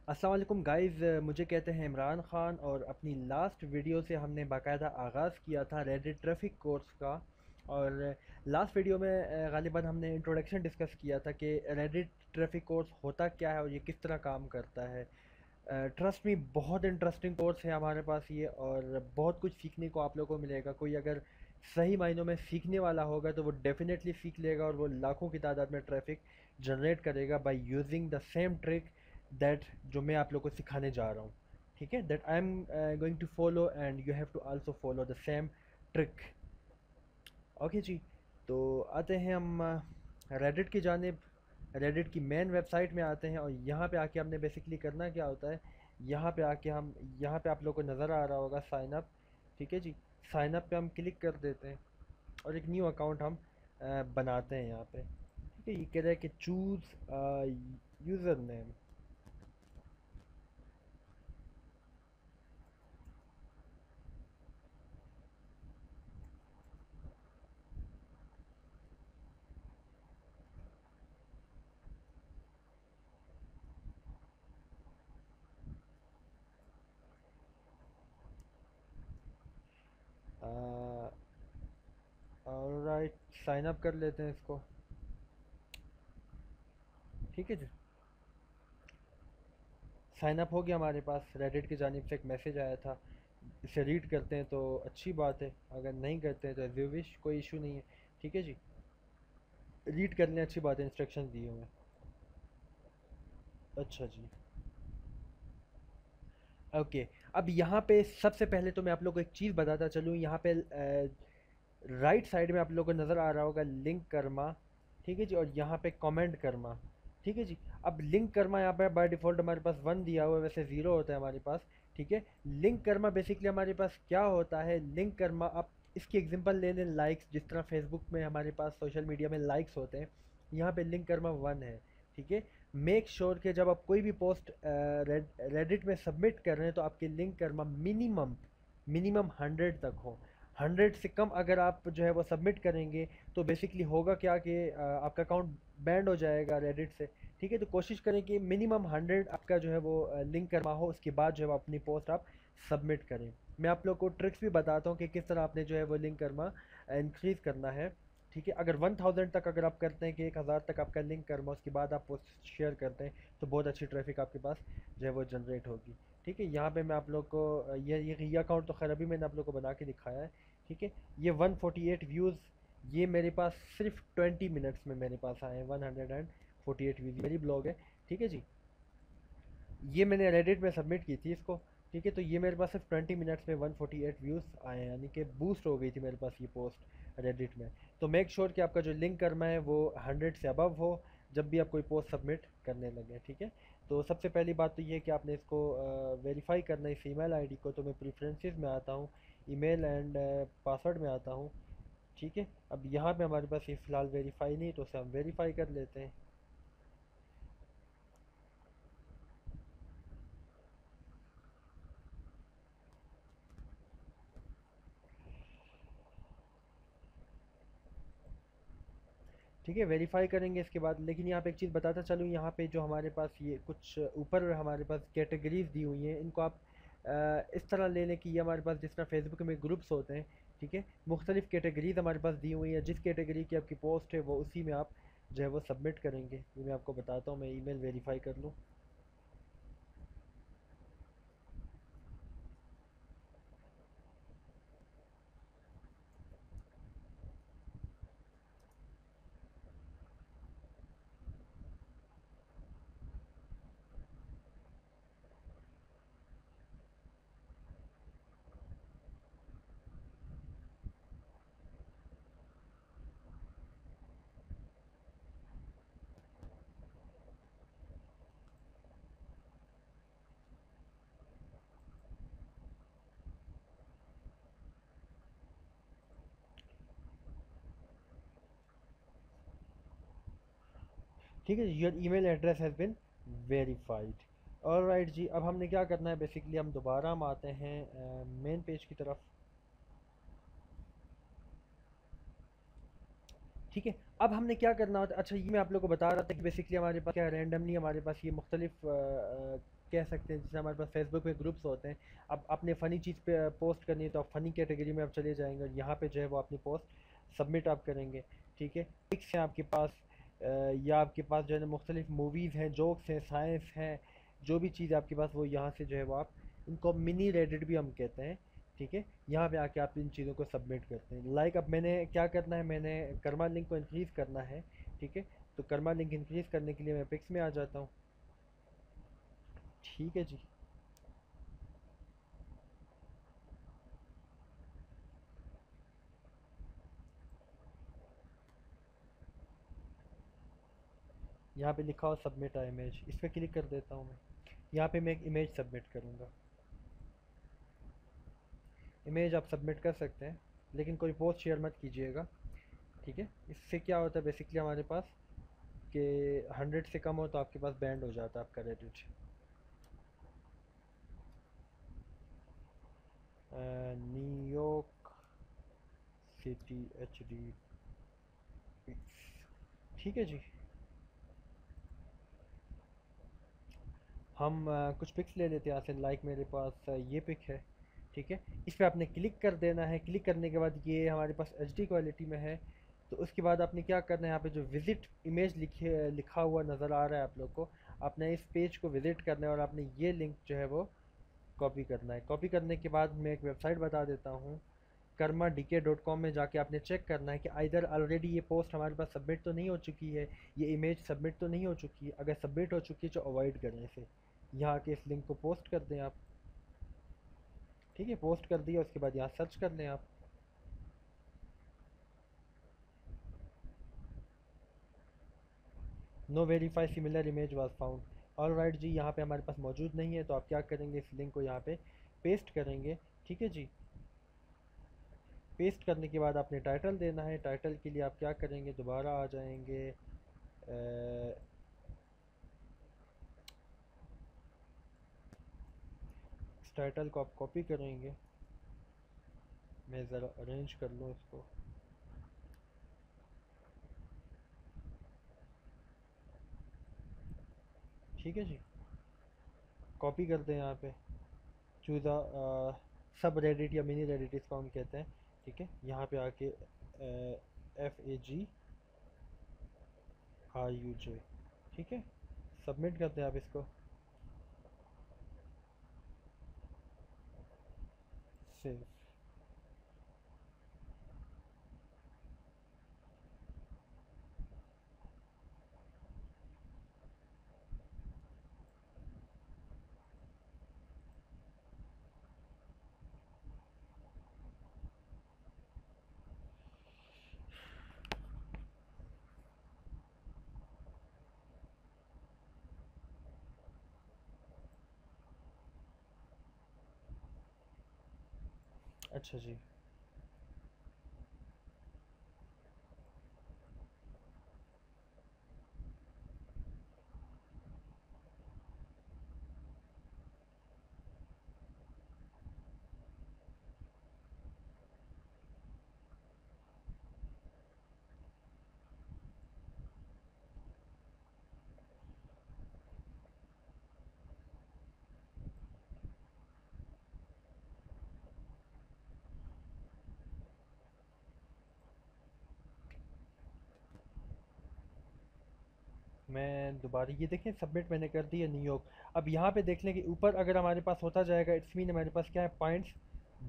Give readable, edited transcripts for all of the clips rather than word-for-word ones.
अस्सलाम वालेकुम गाइज़, मुझे कहते हैं इमरान ख़ान और अपनी लास्ट वीडियो से हमने बाकायदा आगाज़ किया था रेडिट ट्रैफ़िक कोर्स का। और लास्ट वीडियो में ग़ालिबन हमने इंट्रोडक्शन डिस्कस किया था कि रेडिट ट्रैफ़िक कोर्स होता क्या है और ये किस तरह काम करता है। ट्रस्ट मी, बहुत इंटरेस्टिंग कोर्स है हमारे पास ये, और बहुत कुछ सीखने को आप लोगों को मिलेगा। कोई अगर सही मायनों में सीखने वाला होगा तो वो डेफिनेटली सीख लेगा और वो लाखों की तादाद में ट्रैफिक जनरेट करेगा by using the same trick that जो मैं आप लोग को सिखाने जा रहा हूँ। ठीक है, that I am going to follow and you have to also follow the same trick. Okay ji, तो आते हैं हम रेडिट की जानिब। रेडिट की मेन वेबसाइट में आते हैं और यहाँ पे आके हमने बेसिकली करना क्या होता है। यहाँ पे आके हम, यहाँ पे आप लोगों को नज़र आ रहा होगा साइन अप। ठीक है जी, साइन अप पे हम क्लिक कर देते हैं और एक न्यू अकाउंट हम बनाते हैं यहाँ पे। ठीक है, ये कह रहा है कि choose user name. Alright, sign up कर लेते हैं इसको। ठीक है जी, साइन अप हो गया हमारे पास। रेडिट की जानिब से एक मैसेज आया था, इसे रीड करते हैं तो अच्छी बात है, अगर नहीं करते हैं तो एज यू विश, कोई इशू नहीं है। ठीक है जी, रीड कर लें, अच्छी बात है, इंस्ट्रक्शन दिए हुए हैं। अच्छा जी, ओके। अब यहाँ पे सबसे पहले तो मैं आप लोग को एक चीज़ बताता चलूँ। यहाँ पे राइट साइड में आप लोगों को नज़र आ रहा होगा लिंक कर्मा। ठीक है जी, और यहाँ पे कमेंट कर्मा। ठीक है जी, अब लिंक कर्मा यहाँ पे बाय डिफ़ॉल्ट हमारे पास 1 दिया हुआ है, वैसे 0 होता है हमारे पास। ठीक है, लिंक कर्मा बेसिकली हमारे पास क्या होता है। लिंक कर्मा, आप इसकी एग्जांपल ले लें लाइक्स, जिस तरह फेसबुक में हमारे पास सोशल मीडिया में लाइक्स होते हैं, यहाँ पे लिंक कर्मा 1 है। ठीक है, मेक श्योर कि जब आप कोई भी पोस्ट रेडिट में सबमिट कर रहे हैं तो आपके लिंक कर्मा मिनिमम मिनिमम 100 तक हो। 100 से कम अगर आप जो है वो सबमिट करेंगे तो बेसिकली होगा क्या कि आपका अकाउंट बैंड हो जाएगा रेडिट से। ठीक है, तो कोशिश करें कि मिनिमम 100 आपका जो है वो लिंक करवा हो, उसके बाद जो है वो अपनी पोस्ट आप सबमिट करें। मैं आप लोग को ट्रिक्स भी बताता हूँ कि किस तरह आपने जो है वो लिंक करवा इंक्रीज़ करना है। ठीक है, अगर 1000 तक अगर आप करते हैं कि 1000 तक आपका लिंक कर्मा, उसके बाद आप पोस्ट शेयर करते हैं तो बहुत अच्छी ट्रैफिक आपके पास जो है वो जनरेट होगी। ठीक है, यहाँ पे मैं आप लोग को ये अकाउंट तो खैर अभी मैंने आप लोग को बना के दिखाया है। ठीक है, ये 148 व्यूज़, ये मेरे पास सिर्फ 20 मिनट्स में मेरे पास आए हैं। 148 व्यूज़ मेरी ब्लॉग है। ठीक है जी, ये मैंने रेडिट में सबमिट की थी इसको। ठीक है, तो ये मेरे पास सिर्फ 20 मिनट्स में 148 व्यूज़ आए हैं, यानी कि बूस्ट हो गई थी मेरे पास ये पोस्ट रेडिट में। तो मेक श्योर कि आपका जो लिंक करना है वो 100 से अबव हो जब भी आप कोई पोस्ट सबमिट करने लगे। ठीक है, तो सबसे पहली बात तो ये है कि आपने इसको वेरीफाई करना है इस ईमेल आईडी को। तो मैं प्रेफरेंसेस में आता हूँ, ईमेल एंड पासवर्ड में आता हूँ। ठीक है, अब यहाँ पे हमारे पास ये फ़िलहाल वेरीफाई नहीं, तो उसे हम वेरीफाई कर लेते हैं। ठीक है, वेरीफाई करेंगे इसके बाद। लेकिन यहाँ पे एक चीज़ बताता चलूँ, यहाँ पे जो हमारे पास ये कुछ ऊपर हमारे पास कैटेगरीज दी हुई हैं, इनको आप इस तरह ले लें कि ये हमारे पास जिस तरह फेसबुक में ग्रुप्स होते हैं। ठीक है, मुख्तलिफ़ कैटेगरीज हमारे पास दी हुई हैं, जिस कैटेगरी की आपकी पोस्ट है वो उसी में आप जो है वो सबमिट करेंगे। ये मैं आपको बताता हूँ, मैं ईमेल वेरीफाई कर लूँ। ठीक है, your email address has been verified. Alright ji, अब हमने क्या करना है, बेसिकली हम दोबारा हम आते हैं मेन पेज की तरफ। ठीक है, अब हमने क्या करना होता है। अच्छा, ये मैं आप लोग को बता रहा था कि बेसिकली हमारे पास क्या रैंडमली हमारे पास ये मुख्तलिफ कह सकते हैं, जैसे हमारे पास फेसबुक पे ग्रुप्स होते हैं। अब आपने फ़नी चीज़ पे पोस्ट करनी है तो आप फ़नी कैटेगरी में आप चले जाएंगे और यहाँ पे जो है वो अपनी पोस्ट सबमिट आप करेंगे। ठीक है, पिक्स हैं आपके पास, या आपके पास जो है ना मुख्तलिफ मूवीज़ हैं, जोक्स हैं, साइंस हैं, जो भी चीज़ आपके पास वो यहाँ से जो है वो आप, इनको मिनी रेडिट भी हम कहते हैं। ठीक है, यहाँ पे आके आप इन चीज़ों को सबमिट करते हैं। लाइक अब मैंने क्या करना है, मैंने कर्मा लिंक को इंक्रीज़ करना है। ठीक है, तो कर्मा लिंक इंक्रीज़ करने के लिए मैं पिक्स में आ जाता हूँ। ठीक है जी, यहाँ पे लिखा हो सबमिट आ इमेज, इस पर क्लिक कर देता हूँ मैं। यहाँ पे मैं एक इमेज सबमिट करूँगा। इमेज आप सबमिट कर सकते हैं, लेकिन कोई पोस्ट शेयर मत कीजिएगा। ठीक है, इससे क्या होता है बेसिकली हमारे पास कि 100 से कम हो तो आपके पास बैंड हो जाता है आपका Reddit. New York city HD pics. ठीक है जी, हम कुछ पिक्स ले लेते हैं यहाँ से। लाइक मेरे पास ये पिक है। ठीक है, इस पर आपने क्लिक कर देना है। क्लिक करने के बाद ये हमारे पास HD क्वालिटी में है। तो उसके बाद आपने क्या करना है, यहाँ पे जो विज़िट इमेज लिखा हुआ नज़र आ रहा है आप लोग को, आपने इस पेज को विज़िट करना है और आपने ये लिंक जो है वो कॉपी करना है। कॉपी करने के बाद मैं एक वेबसाइट बता देता हूँ, karmadk.com में जाके आपने चेक करना है कि आइदर ऑलरेडी ये पोस्ट हमारे पास सबमिट तो नहीं हो चुकी है, ये इमेज सबमिट तो नहीं हो चुकी है। अगर सबमिट हो चुकी है तो अवॉइड करें इसे, यहाँ के इस लिंक को पोस्ट कर दें आप। ठीक है, पोस्ट कर दिया, उसके बाद यहाँ सर्च कर लें आप। No verify similar image was found. All right ji, यहाँ पे हमारे पास मौजूद नहीं है, तो आप क्या करेंगे, इस लिंक को यहाँ पे पेस्ट करेंगे। ठीक है जी, पेस्ट करने के बाद आपने टाइटल देना है। टाइटल के लिए आप क्या करेंगे, दोबारा आ जाएंगे, इस टाइटल को आप कॉपी करेंगे। मैं ज़रा अरेंज कर लूँ इसको। ठीक है जी, कॉपी कर दें यहाँ पे। चूज़ सब रेडिट या मिनी रेडिट इसको हम कहते हैं। ठीक है, यहाँ पे आके FAGRUJ। ठीक है, सबमिट करते हैं आप इसको। सेव। अच्छा जी, मैं दोबारा ये देखें, सबमिट मैंने कर दिया न्यूयॉर्क। अब यहाँ पे देख लें कि ऊपर अगर हमारे पास होता जाएगा, इट्स मीन हमारे पास क्या है, पॉइंट्स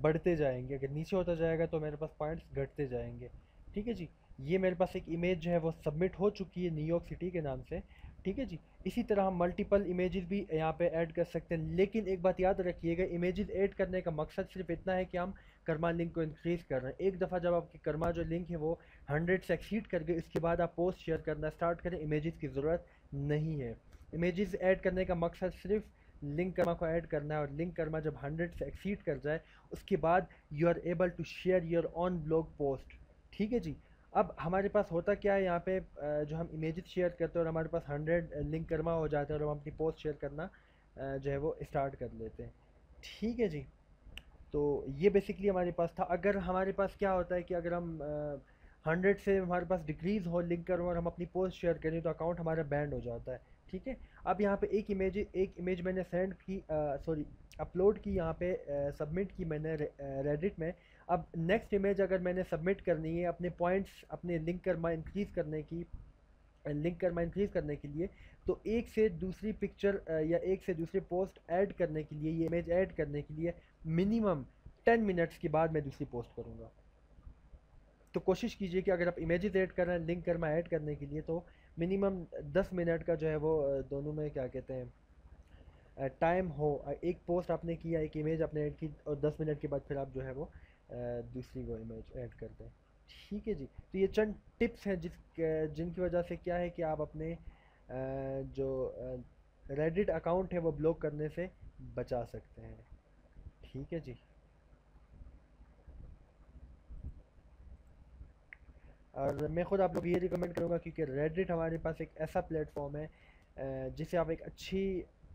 बढ़ते जाएंगे। अगर नीचे होता जाएगा तो मेरे पास पॉइंट्स घटते जाएंगे। ठीक है जी, ये मेरे पास एक इमेज जो है वो सबमिट हो चुकी है न्यूयॉर्क सिटी के नाम से। ठीक है जी, इसी तरह हम मल्टीपल इमेजेस भी यहाँ पे ऐड कर सकते हैं, लेकिन एक बात याद रखिएगा, इमेजेस ऐड करने का मकसद सिर्फ इतना है कि हम कर्मा लिंक को इंक्रीज़ कर रहे हैं। एक दफ़ा जब आपकी कर्मा जो लिंक है वो 100 से एक्सीड कर गई, उसके बाद आप पोस्ट शेयर करना स्टार्ट करें, इमेजेस की ज़रूरत नहीं है। इमेजेस ऐड करने का मकसद सिर्फ लिंक कर्मा को ऐड करना है, और लिंक कर्मा जब 100 से एक्सीड कर जाए उसके बाद you are able to share your on blog post. ठीक है जी, अब हमारे पास होता क्या है यहाँ पे, जो हम इमेजेस शेयर करते हैं और हमारे पास 100 लिंक कर्मा हो जाते हैं और हम अपनी पोस्ट शेयर करना जो है वो स्टार्ट कर लेते हैं। ठीक है जी, तो ये बेसिकली हमारे पास था। अगर हमारे पास क्या होता है कि अगर हम 100 से हमारे पास डिक्रीज़ हो लिंक कर्मा और हम अपनी पोस्ट शेयर करें तो अकाउंट हमारा बैंड हो जाता है। ठीक ठीक है। अब यहाँ पे एक इमेज मैंने सेंड की, सॉरी अपलोड की, यहाँ पे सबमिट की मैंने रेडिट में। अब नेक्स्ट इमेज अगर मैंने सबमिट करनी है अपने पॉइंट्स, अपने लिंक कर्मा इंक्रीज़ करने की, लिंक कर्मा इंक्रीज़ करने के लिए, तो एक से दूसरी पिक्चर या एक से दूसरी पोस्ट ऐड करने के लिए, ये इमेज ऐड करने के लिए मिनिमम 10 मिनट्स के बाद मैं दूसरी पोस्ट करूँगा। तो कोशिश कीजिए कि अगर आप इमेजेस ऐड कर रहे हैं लिंक कर्मा ऐड करने के लिए, तो मिनिमम 10 मिनट का जो है वो दोनों में क्या कहते हैं टाइम हो। एक पोस्ट आपने किया, एक इमेज आपने ऐड की, और 10 मिनट के बाद फिर आप जो है वो दूसरी वो इमेज ऐड कर दें। ठीक है जी। तो ये चंद टिप्स हैं जिनकी वजह से क्या है कि आप अपने जो रेडिट अकाउंट है वो ब्लॉक करने से बचा सकते हैं। ठीक है जी। और मैं खुद आप लोग ये रिकमेंड करूँगा, क्योंकि रेडिट हमारे पास एक ऐसा प्लेटफॉर्म है जिसे आप एक अच्छी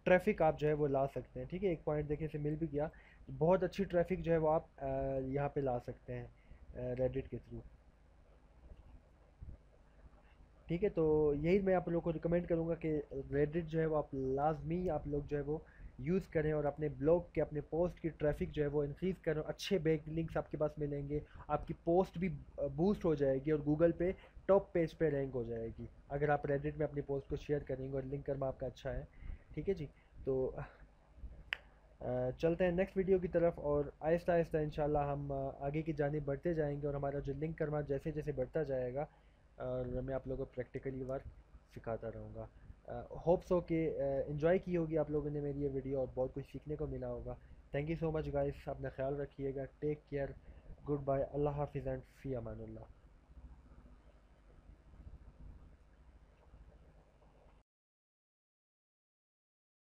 ट्रैफिक आप जो है वो ला सकते हैं। ठीक है, एक पॉइंट देखने से मिल भी गया, बहुत अच्छी ट्रैफिक जो है वो आप यहाँ पे ला सकते हैं रेडिट के थ्रू। ठीक है, तो यही मैं आप लोग को रिकमेंड करूँगा कि रेडिट जो है वो आप लाजमी आप लोग जो है वो यूज़ करें, और अपने ब्लॉग के, अपने पोस्ट की ट्रैफिक जो है वो इंक्रीज़ करें। अच्छे बैक लिंक्स आपके पास मिलेंगे, आपकी पोस्ट भी बूस्ट हो जाएगी और गूगल पे टॉप पेज पे रैंक हो जाएगी, अगर आप रेडिट में अपनी पोस्ट को शेयर करेंगे और लिंक करना आपका अच्छा है। ठीक है जी। तो चलते हैं नेक्स्ट वीडियो की तरफ, और आहिस्ता आहिस्ता इंशाल्लाह हम आगे की जानिब बढ़ते जाएंगे, और हमारा जो लिंक करना जैसे जैसे बढ़ता जाएगा, और मैं आप लोगों को प्रैक्टिकली वर्क सिखाता रहूँगा। होप्स हो कि इन्जॉय की होगी आप लोगों ने मेरी ये वीडियो, और बहुत कुछ सीखने को मिला होगा। Thank you so much guys, अपना ख्याल रखिएगा, टेक केयर, गुड बाय, अल्लाह हाफिज़ एंड फ़ी अमानुल्लाह।